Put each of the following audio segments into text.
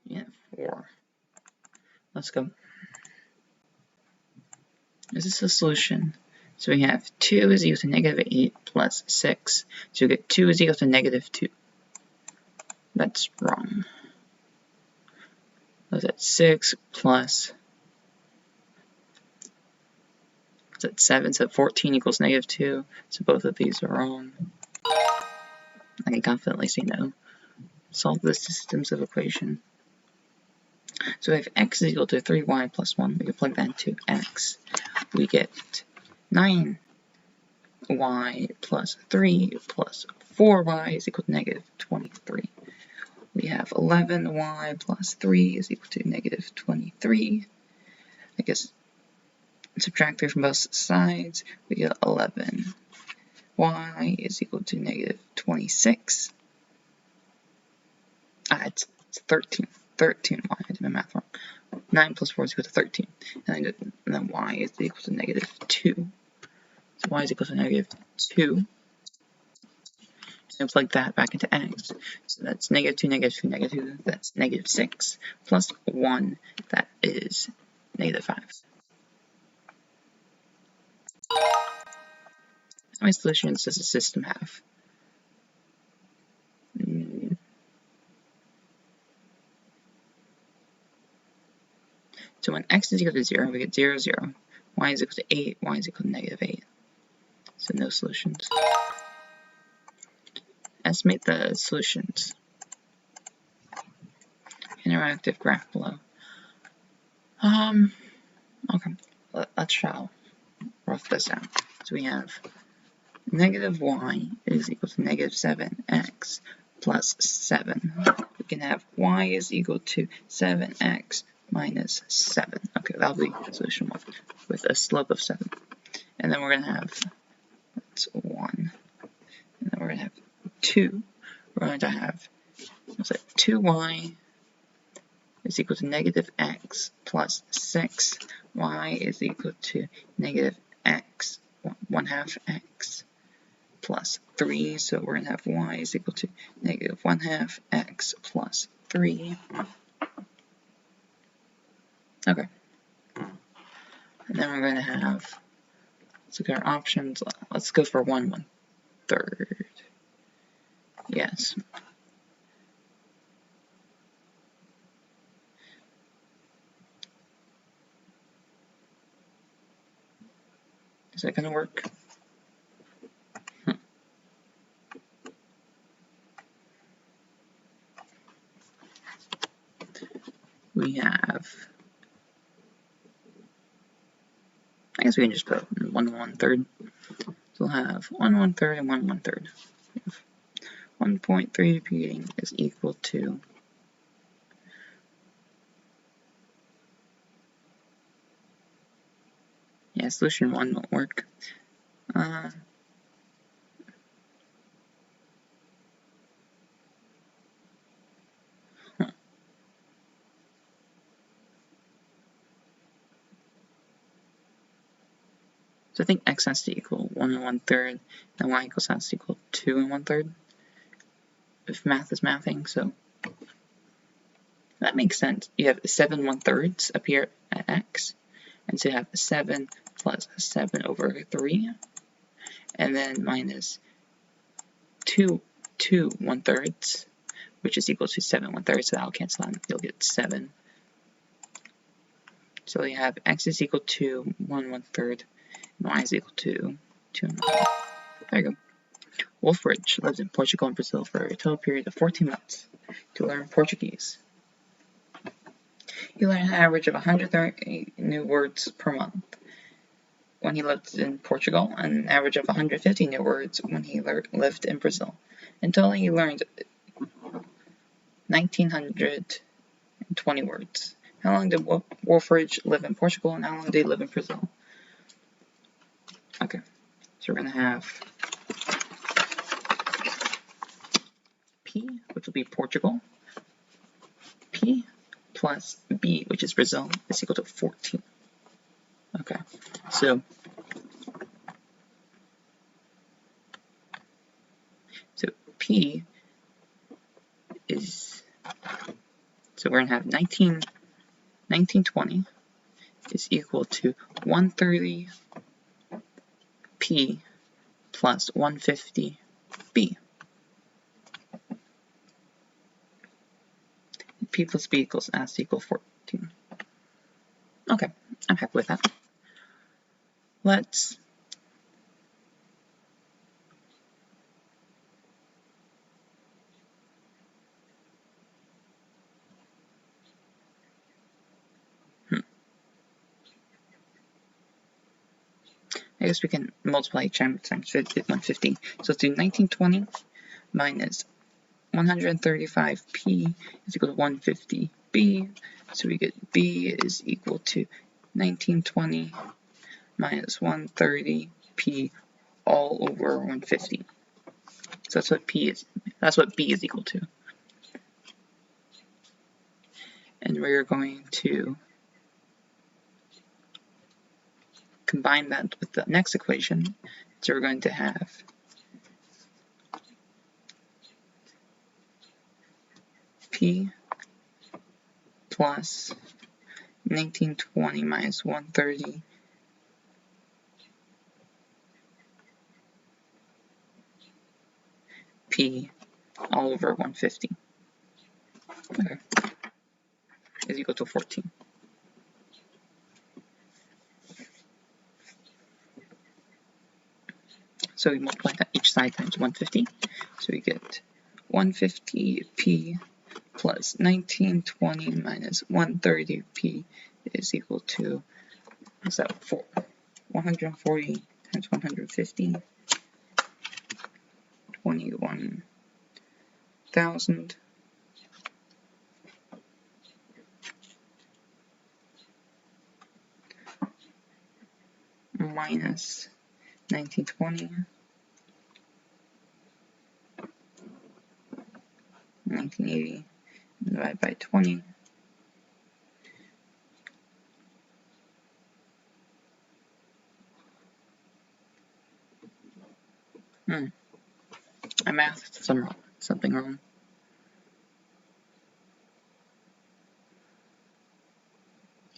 Yeah, 4. Let's go. This is the solution. So we have 2 is equal to negative 8 plus 6. So we get 2 is equal to negative 2. That's wrong. That's at 6 plus. It's at 7, so 14 equals negative 2. So both of these are wrong. I can confidently say no. Solve the systems of equation. So if x is equal to 3y plus 1, we can plug that into x. We get 9y plus 3 plus 4y is equal to negative 23. We have 11y plus 3 is equal to negative 23. I guess subtract 3 from both sides. We get 11y is equal to negative 26. It's 13. 13y. I did my math wrong. 9 plus 4 is equal to 13. And then y is equal to negative 2. So y is equal to negative 2. And plug that back into x. So that's negative 2, negative 2, negative 2. That's negative 6. Plus 1. That is negative 5. How many solutions does the system have? So when x is equal to 0, we get 0, 0. Y is equal to 8, y is equal to negative 8. So no solutions. Estimate the solutions. Interactive graph below. Okay. Let's try rough this out. So we have negative y is equal to negative 7x plus 7. We can have y is equal to 7x minus 7. Okay, that'll be solution 1 with a slope of 7. And then we're going to have, that's 1. And then we're going to have 2. We're going to have, what's that, 2y is equal to negative x plus 6. Y is equal to negative x, 1/2 x plus 3. So we're going to have y is equal to negative 1/2 x plus 3. Okay. And then we're going to have, let's look at our options. Let's go for 1/3. Yes. Is that going to work? We have, I guess we can just put 1/1/3. So we'll have 1/1/3 and 1/1/3. 1.3 repeating is equal to solution 1 won't work. So I think x has to equal 1/1/3 and y has to equal 2/1/3 if math is mathing, so that makes sense. You have 7/1/3 up here at x, and so you have 7 plus 7/3, and then minus 2/1/3, which is equal to 7/1/3, so that'll cancel out, you'll get 7. So you have x is equal to 1/1/3, and y is equal to 2/1/3. There you go. Wolfridge lived in Portugal and Brazil for a total period of 14 months to learn Portuguese. He learned an average of 130 new words per month when he lived in Portugal, and an average of 150 new words when he lived in Brazil. In total, he learned 1,920 words. How long did Wolfridge live in Portugal, and how long did he live in Brazil? Okay, so we're going to have P, which will be Portugal, P plus B, which is Brazil, is equal to 14. Okay, so P is So we're going to have 1920 is equal to 130p plus 150b. P plus b equals S equals 14. Okay, I'm happy with that. Let's I guess we can multiply each time times 150. So let's do 1920 minus 135p is equal to 150b. So we get b is equal to 1920 minus 130p all over 150. So that's what b is equal to. And we're going to combine that with the next equation. So we're going to have p plus 1920 minus 130 p all over 150 is equal to 14. So we multiply that each side times 150. So we get 150p plus 1920 minus 130p is equal to, what's that, 140 times 150, 21,000 minus 1920, 1980 divided by 20. My math did something wrong.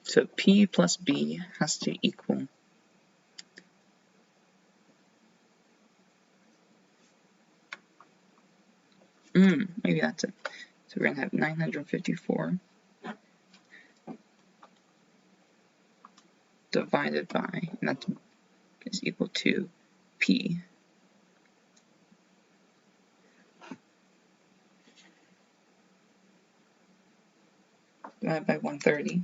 So P plus B has to equal maybe that's it. So we're going to have 954 divided by, and that is equal to P divided by 130.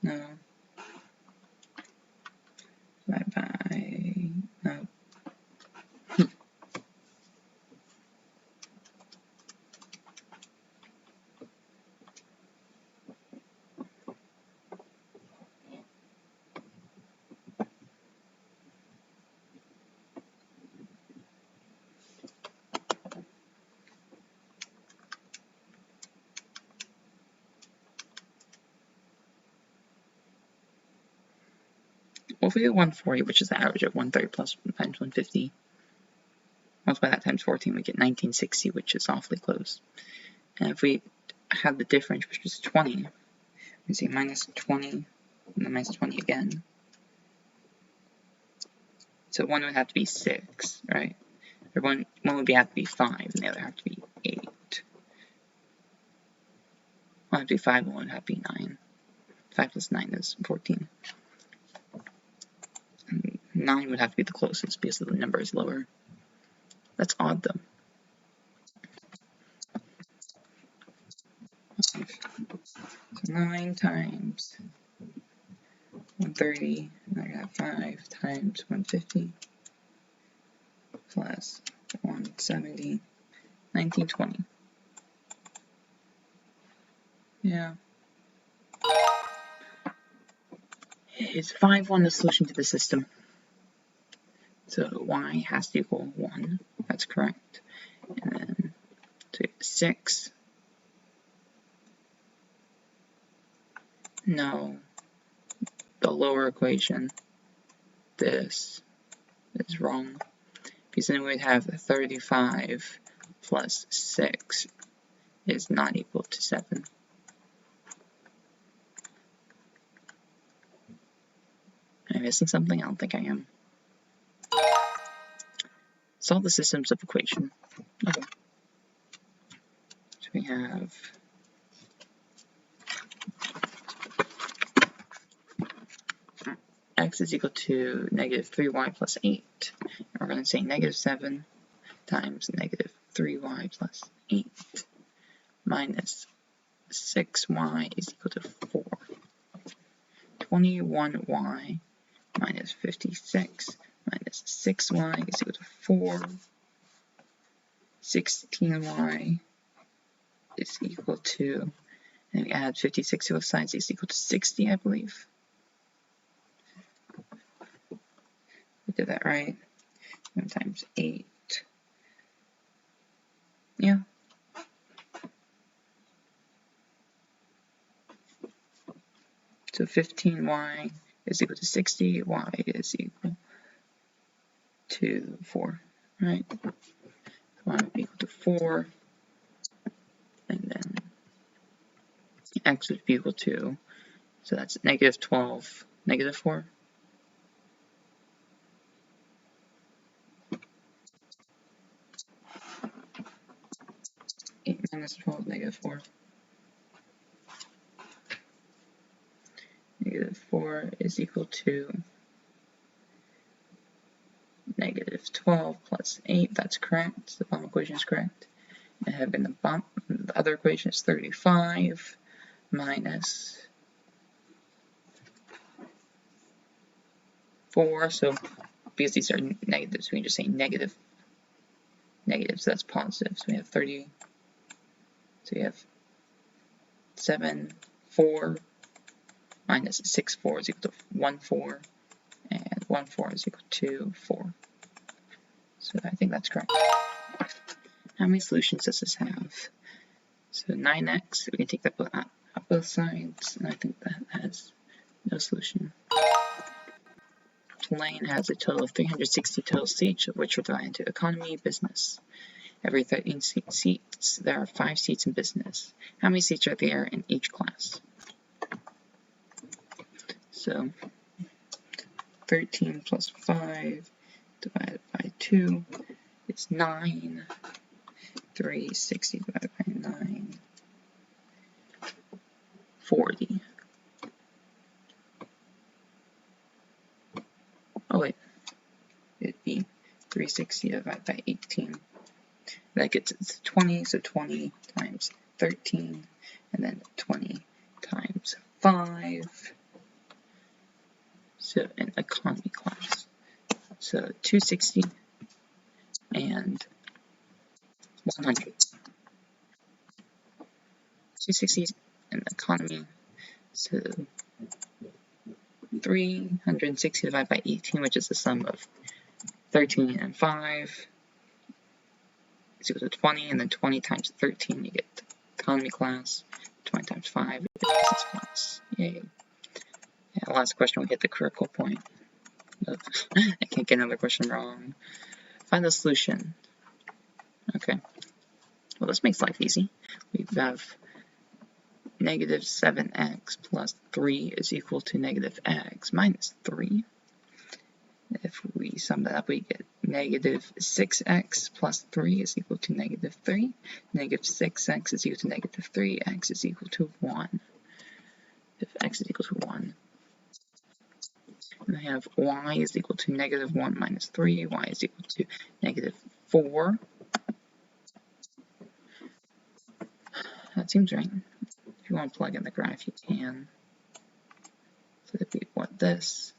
No. Divided by, no. Well, if we do 140, which is the average of 130 plus times 150, multiply that times 14, we get 1960, which is awfully close. And if we have the difference, which is 20, we see minus 20, and then minus 20 again. So one would have to be 6, right? Or one would have to be 5, and the other have to be 8. One would have to be 5, and one would have to be 9. 5 plus 9 is 14. 9 would have to be the closest because the number is lower. That's odd, though. So 9 times 130, and I got 5 times 150 plus 170, 1920. Yeah. Is 5 the solution to the system? So y has to equal 1. That's correct. And then 6. No. The lower equation. This is wrong. Because then we would have 35 plus 6 is not equal to 7. I missing something? I don't think I am. Solve the systems of equation. Okay. So we have x is equal to negative 3y plus 8. And we're going to say negative 7 times negative 3y plus 8 minus 6y is equal to 4. 21y minus 56 minus 6y is equal to 4. 16y is equal to, and we add 56 to both sides, is equal to 60, I believe. We did that right. 1 times 8. Yeah. So 15y is equal to 60, y is equal to 4, right? Y would be equal to 4, and then x would be equal to, so that's negative 12, negative 4. 8 minus 12, negative 4. Negative 4 is equal to negative 12 plus 8. That's correct. The bottom equation is correct. And having the other equation is 35 minus 4. So because these are negatives, we can just say negative. Negative, so that's positive. So we have 30. So we have 7, 4 minus 6, 4 is equal to 1, 4. And 1, 4 is equal to 4. So I think that's correct. How many solutions does this have? So 9x, we can take that out both sides, and I think that has no solution. Plane has a total of 360 total seats, of which are divided into economy, business. Every 13 seats, there are 5 seats in business. How many seats are there in each class? So 13 plus 5 divided by 2 is 9. 360 divided by 9, 40. Oh wait, it'd be 360 divided by 18. That gets us 20, so 20 times 13, and then 20 times 5. So an economy class. So 260 and 100. 260 in economy. So 360 divided by 18, which is the sum of 13 and 5, is equal to 20, and then 20 times 13, you get economy class. 20 times 5, you get business class. Yay. Yeah, last question, we hit the critical point. I can't get another question wrong. Find the solution. Okay. Well, this makes life easy. We have negative 7x plus 3 is equal to negative x minus 3. If we sum that up, we get negative 6x plus 3 is equal to negative 3. Negative 6x is equal to negative 3. X is equal to 1. If x is equal to 1. And I have y is equal to negative 1 minus 3. Y is equal to negative 4. That seems right. If you want to plug in the graph, you can. So if we want this,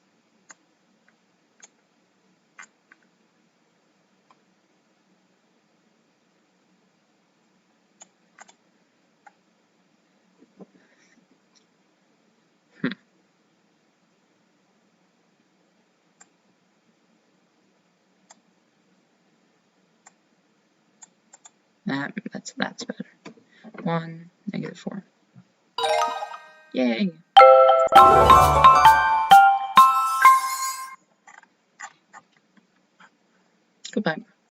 that's better. 1, negative 4. Yay!